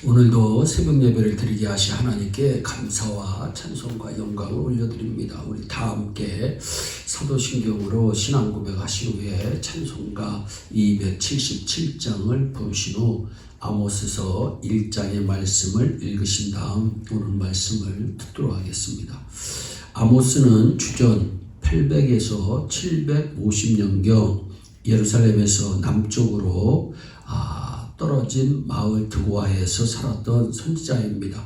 오늘도 새벽 예배를 드리게 하신 하나님께 감사와 찬송과 영광을 올려드립니다. 우리 다 함께 사도신경으로 신앙 고백하신 후에 찬송가 277장을 부르신 후 아모스서 1장의 말씀을 읽으신 다음 오늘 말씀을 듣도록 하겠습니다. 아모스는 주전 800에서 750년경 예루살렘에서 남쪽으로 떨어진 마을 드고아에서 살았던 선지자입니다.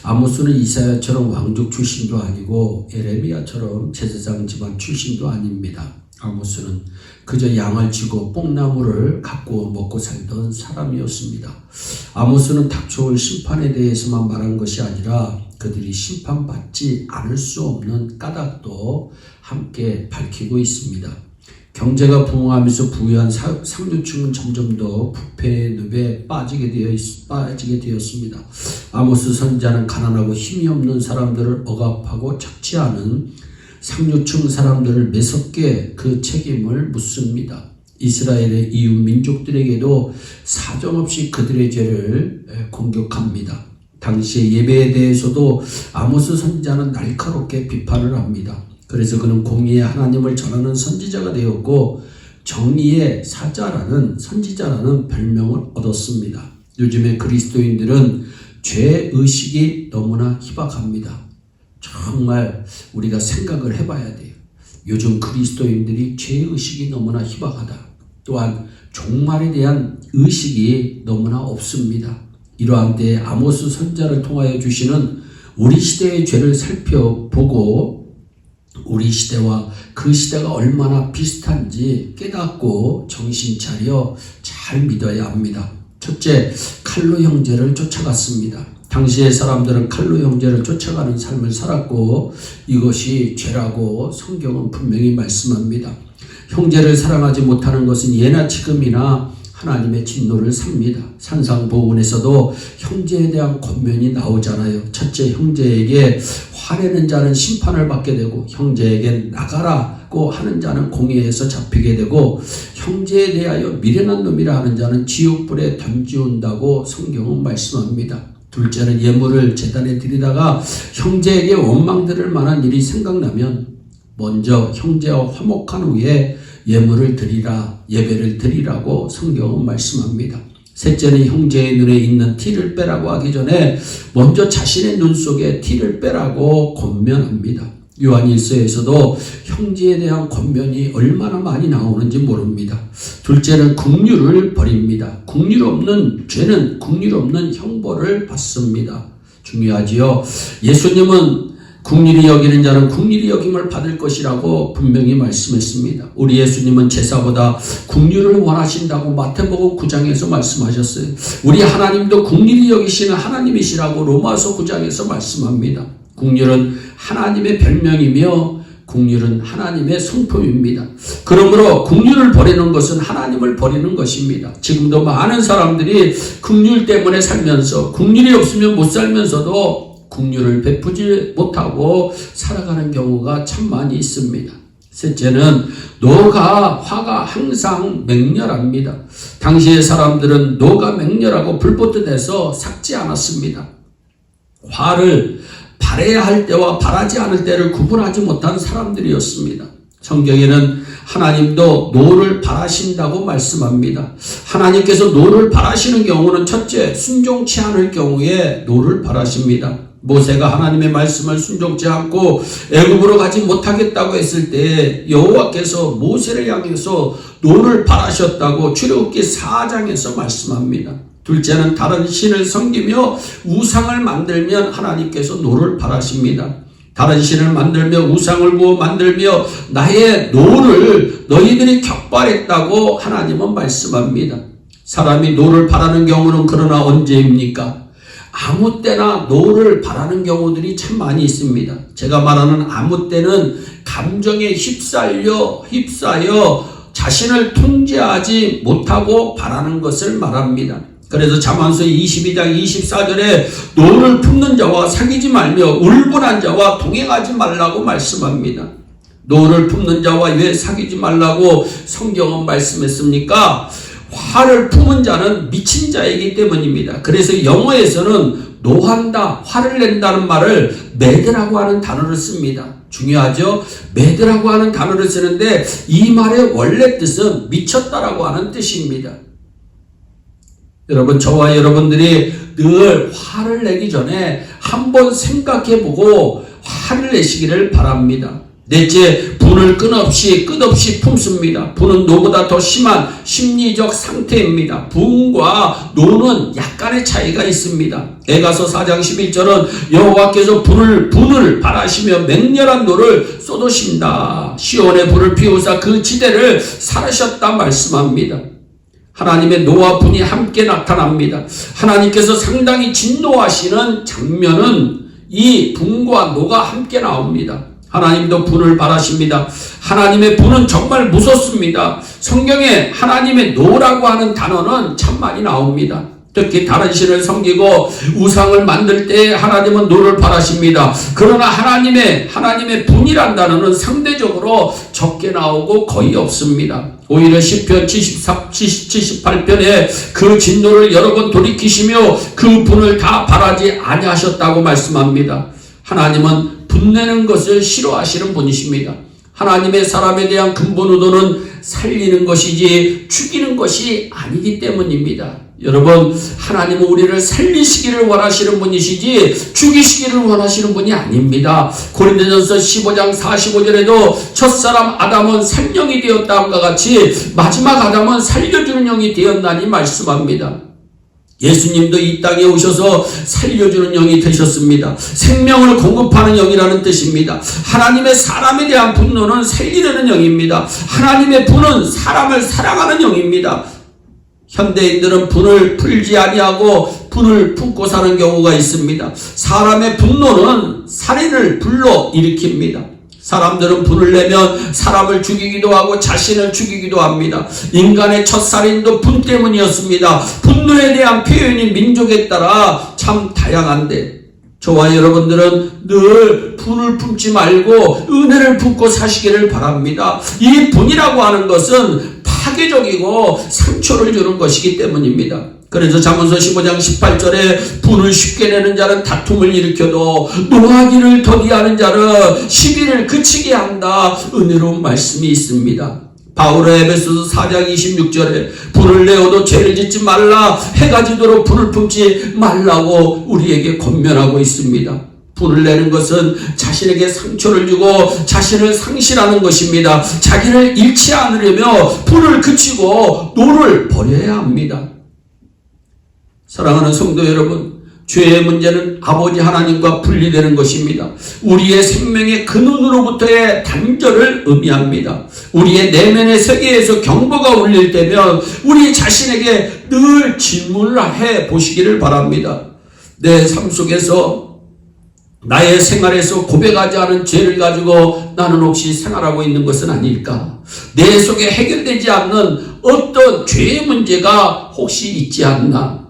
아모스는 이사야처럼 왕족 출신도 아니고 에레미야처럼 제사장 집안 출신도 아닙니다. 아모스는 그저 양을 쥐고 뽕나무를 갖고 먹고 살던 사람이었습니다. 아모스는 닥쳐올 심판에 대해서만 말한 것이 아니라 그들이 심판받지 않을 수 없는 까닭도 함께 밝히고 있습니다. 경제가 부흥하면서 부유한 상류층은 점점 더 부패의 늪에 빠지게 되었습니다. 아모스 선지자는 가난하고 힘이 없는 사람들을 억압하고 착취하는 상류층 사람들을 매섭게 그 책임을 묻습니다. 이스라엘의 이웃 민족들에게도 사정없이 그들의 죄를 공격합니다. 당시의 예배에 대해서도 아모스 선지자는 날카롭게 비판을 합니다. 그래서 그는 공의의 하나님을 전하는 선지자가 되었고 정의의 사자라는 선지자라는 별명을 얻었습니다. 요즘에 그리스도인들은 죄의식이 너무나 희박합니다. 정말 우리가 생각을 해봐야 돼요. 요즘 그리스도인들이 죄의식이 너무나 희박하다. 또한 종말에 대한 의식이 너무나 없습니다. 이러한 때에 아모스 선지자를 통하여 주시는 우리 시대의 죄를 살펴보고 우리 시대와 그 시대가 얼마나 비슷한지 깨닫고 정신 차려 잘 믿어야 합니다. 첫째, 칼로 형제를 쫓아갔습니다. 당시의 사람들은 칼로 형제를 쫓아가는 삶을 살았고 이것이 죄라고 성경은 분명히 말씀합니다. 형제를 사랑하지 못하는 것은 예나 지금이나 하나님의 진노를 삽니다. 산상보훈에서도 형제에 대한 권면이 나오잖아요. 첫째, 형제에게 화내는 자는 심판을 받게 되고 형제에게 나가라고 하는 자는 공의에서 잡히게 되고 형제에 대하여 미련한 놈이라 하는 자는 지옥불에 던지운다고 성경은 말씀합니다. 둘째는 예물을 제단에 드리다가 형제에게 원망 들을 만한 일이 생각나면 먼저 형제와 화목한 후에 예물을 드리라, 예배를 드리라고 성경은 말씀합니다. 셋째는 형제의 눈에 있는 티를 빼라고 하기 전에 먼저 자신의 눈 속에 티를 빼라고 권면합니다. 요한일서에서도 형제에 대한 권면이 얼마나 많이 나오는지 모릅니다. 둘째는 긍휼을 버립니다. 긍휼 없는 죄는 긍휼 없는 형벌을 받습니다. 중요하지요. 예수님은 긍휼히 여기는 자는 긍휼히 여김을 받을 것이라고 분명히 말씀했습니다. 우리 예수님은 제사보다 긍휼을 원하신다고 마태복음 9장에서 말씀하셨어요. 우리 하나님도 긍휼히 여기시는 하나님이시라고 로마서 9장에서 말씀합니다. 긍휼은 하나님의 별명이며 긍휼은 하나님의 성품입니다. 그러므로 긍휼을 버리는 것은 하나님을 버리는 것입니다. 지금도 많은 사람들이 긍휼 때문에 살면서 긍휼이 없으면 못 살면서도 긍휼을 베푸지 못하고 살아가는 경우가 참 많이 있습니다. 셋째는 노가 화가 항상 맹렬합니다. 당시의 사람들은 노가 맹렬하고 불붙어내서 삭지 않았습니다. 화를 발해야 할 때와 발하지 않을 때를 구분하지 못한 사람들이었습니다. 성경에는 하나님도 노를 발하신다고 말씀합니다. 하나님께서 노를 발하시는 경우는 첫째, 순종치 않을 경우에 노를 발하십니다. 모세가 하나님의 말씀을 순종치 않고 애굽으로 가지 못하겠다고 했을 때 여호와께서 모세를 향해서 노를 발하셨다고 출애굽기 4장에서 말씀합니다. 둘째는 다른 신을 섬기며 우상을 만들면 하나님께서 노를 발하십니다. 다른 신을 만들며 우상을 구워 만들며 나의 노를 너희들이 격발했다고 하나님은 말씀합니다. 사람이 노를 바라는 경우는 그러나 언제입니까? 아무 때나 노를 바라는 경우들이 참 많이 있습니다. 제가 말하는 아무 때는 감정에 휩싸여 자신을 통제하지 못하고 바라는 것을 말합니다. 그래서 잠언서 22장 24절에 노를 품는 자와 사귀지 말며 울분한 자와 동행하지 말라고 말씀합니다. 노를 품는 자와 왜 사귀지 말라고 성경은 말씀했습니까? 화를 품은 자는 미친 자이기 때문입니다. 그래서 영어에서는 노한다, 화를 낸다는 말을 매드라고 하는 단어를 씁니다. 중요하죠? 매드라고 하는 단어를 쓰는데 이 말의 원래 뜻은 미쳤다라고 하는 뜻입니다. 여러분, 저와 여러분들이 늘 화를 내기 전에 한번 생각해보고 화를 내시기를 바랍니다. 넷째, 분을 끝없이 품습니다. 분은 노보다 더 심한 심리적 상태입니다. 분과 노는 약간의 차이가 있습니다. 에가서 4장 11절은 여호와께서 분을 발하시며 맹렬한 노를 쏟으신다. 시온의 불을 피우사 그 지대를 사르셨다 말씀합니다. 하나님의 노와 분이 함께 나타납니다. 하나님께서 상당히 진노하시는 장면은 이 분과 노가 함께 나옵니다. 하나님도 분을 발하십니다. 하나님의 분은 정말 무섭습니다. 성경에 하나님의 노라고 하는 단어는 참 많이 나옵니다. 특히 다른 신을 섬기고 우상을 만들 때 하나님은 노를 발하십니다. 그러나 하나님의 분이란 단어는 상대적으로 적게 나오고 거의 없습니다. 오히려 시편 78편에 그 진노를 여러 번 돌이키시며 그 분을 다 발하지 아니하셨다고 말씀합니다. 하나님은 분내는 것을 싫어하시는 분이십니다. 하나님의 사람에 대한 근본 의도는 살리는 것이지 죽이는 것이 아니기 때문입니다. 여러분, 하나님은 우리를 살리시기를 원하시는 분이시지 죽이시기를 원하시는 분이 아닙니다. 고린도전서 15장 45절에도 첫사람 아담은 생명이 되었다함과 같이 마지막 아담은 살려주는 영이 되었나니 말씀합니다. 예수님도 이 땅에 오셔서 살려주는 영이 되셨습니다. 생명을 공급하는 영이라는 뜻입니다. 하나님의 사람에 대한 분노는 살리려는 영입니다. 하나님의 분은 사람을 사랑하는 영입니다. 현대인들은 분을 풀지 아니하고 분을 품고 사는 경우가 있습니다. 사람의 분노는 살인을 불러일으킵니다. 사람들은 분을 내면 사람을 죽이기도 하고 자신을 죽이기도 합니다. 인간의 첫 살인도 분 때문이었습니다. 분노에 대한 표현이 민족에 따라 참 다양한데 저와 여러분들은 늘 분을 품지 말고 은혜를 품고 사시기를 바랍니다. 이 분이라고 하는 것은 파괴적이고 상처를 주는 것이기 때문입니다. 그래서 잠언서 15장 18절에 분을 쉽게 내는 자는 다툼을 일으켜도 노하기를 더디하는 자는 시비를 그치게 한다. 은혜로운 말씀이 있습니다. 바울의 에베소서 4장 26절에 분을 내어도 죄를 짓지 말라. 해가 지도록 분을 품지 말라고 우리에게 권면하고 있습니다. 분을 내는 것은 자신에게 상처를 주고 자신을 상실하는 것입니다. 자기를 잃지 않으려며 분을 그치고 노를 버려야 합니다. 사랑하는 성도 여러분, 죄의 문제는 아버지 하나님과 분리되는 것입니다. 우리의 생명의 근원으로부터의 단절을 의미합니다. 우리의 내면의 세계에서 경보가 울릴 때면 우리 자신에게 늘 질문을 해 보시기를 바랍니다. 내 삶 속에서 나의 생활에서 고백하지 않은 죄를 가지고 나는 혹시 생활하고 있는 것은 아닐까? 내 속에 해결되지 않는 어떤 죄의 문제가 혹시 있지 않나?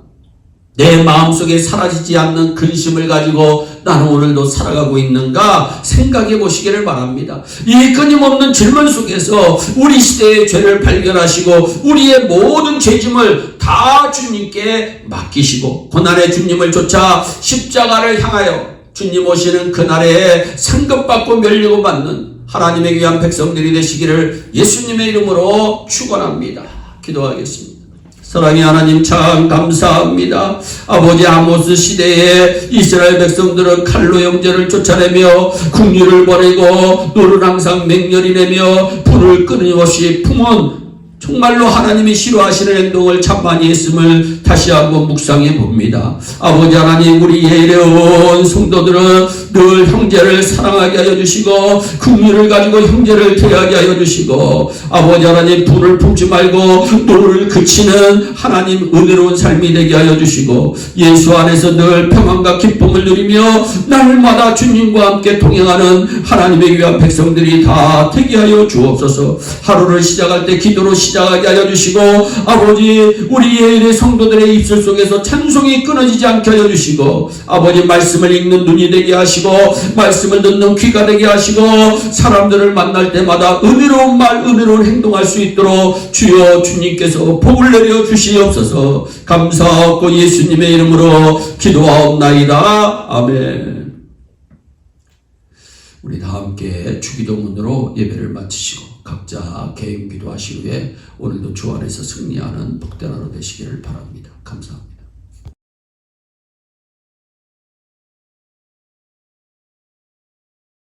내 마음속에 사라지지 않는 근심을 가지고 나는 오늘도 살아가고 있는가 생각해 보시기를 바랍니다. 이 끊임없는 질문 속에서 우리 시대의 죄를 발견하시고 우리의 모든 죄짐을 다 주님께 맡기시고 고난의 주님을 쫓아 십자가를 향하여 주님 오시는 그날에 상급받고 멸리고 받는 하나님의 귀한 백성들이 되시기를 예수님의 이름으로 축원합니다. 기도하겠습니다. 사랑의 하나님 참 감사합니다. 아버지 아모스 시대에 이스라엘 백성들은 칼로 형제를 쫓아내며 국류를 버리고 노를 항상 맹렬히 내며 불을 끊임없이 품은 정말로 하나님이 싫어하시는 행동을 참 많이 했음을 다시 한번 묵상해 봅니다. 아버지 하나님, 우리 예레온 성도들은 늘 형제를 사랑하게 하여 주시고 긍휼을 가지고 형제를 대하게 하여 주시고 아버지 하나님, 불을 품지 말고 노를 그치는 하나님 은혜로운 삶이 되게 하여 주시고 예수 안에서 늘 평안과 기쁨을 누리며 날마다 주님과 함께 동행하는 하나님의 귀한 백성들이 다 되게 하여 주옵소서. 하루를 시작할 때 기도로 시작하게 하여 주시고 아버지 우리 예일의 성도들의 입술 속에서 찬송이 끊어지지 않게 하여 주시고 아버지 말씀을 읽는 눈이 되게 하시고 말씀을 듣는 귀가 되게 하시고 사람들을 만날 때마다 은혜로운 말 은혜로운 행동할 수 있도록 주여 주님께서 복을 내려 주시옵소서. 감사하고 예수님의 이름으로 기도하옵나이다. 아멘. 우리 다 함께 주기도문으로 예배를 마치시고 각자 개인 기도하신 후에 오늘도 주 안에서 승리하는 복된 하루 되시기를 바랍니다. 감사합니다.